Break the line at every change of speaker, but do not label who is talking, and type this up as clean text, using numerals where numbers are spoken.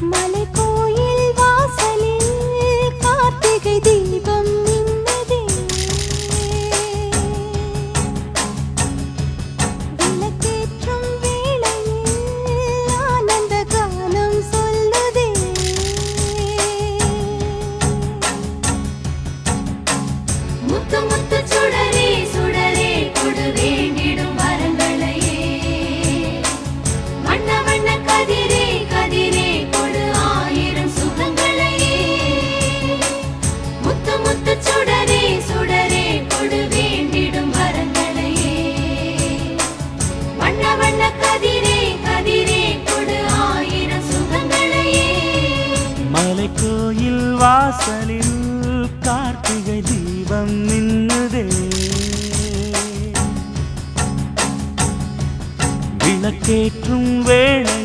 மலைக்கோயில் வாசலில் கார்த்திகை தீபம் மின்னுதே. விளக்கேற்றும் வேளையில் ஆனந்த கானம் சொல்லுதே. முத்து முத்து சுடரே சுடரே கொடு வேண்டிடும் வரங்களையே. வண்ண வண்ண கதிரே கதிரே கொடு ஆயிரம் சுகங்களையே. முத்து முத்து சுடரே சுடரே கொடு வேண்டிடும் வரங்களையே. வண்ண வண்ண கதிரே கதிரே கொடு ஆயிரம் சுகங்களையே.
மலைக்கோயில் வாசலில் கார்த்திகை தீபம் மின்னுதே. விளக்கேற்றும் வேளை